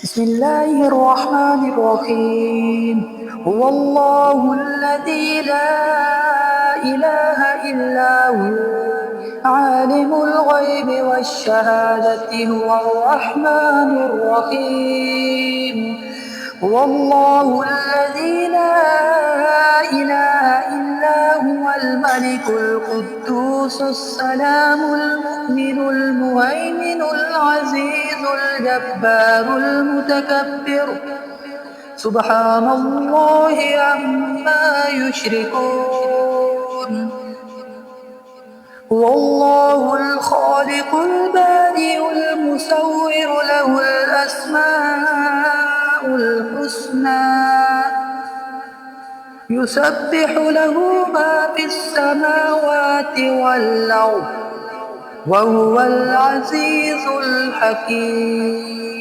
بسم الله الرحمن الرحيم. هو الله الذي لا إله إلا هو عالم الغيب والشهادة هو الرحمن الرحيم. هو الله الذي لا إله إلا هو الملك القدوس السلام المؤمن المهيمن العزيز الجبار المتكبر سبحان الله عما يشركون. هو الله الخالق البارئ المصور له الأسماء الحسنى يسبح له ما في السماوات والأرض وهو العزيز الحكيم.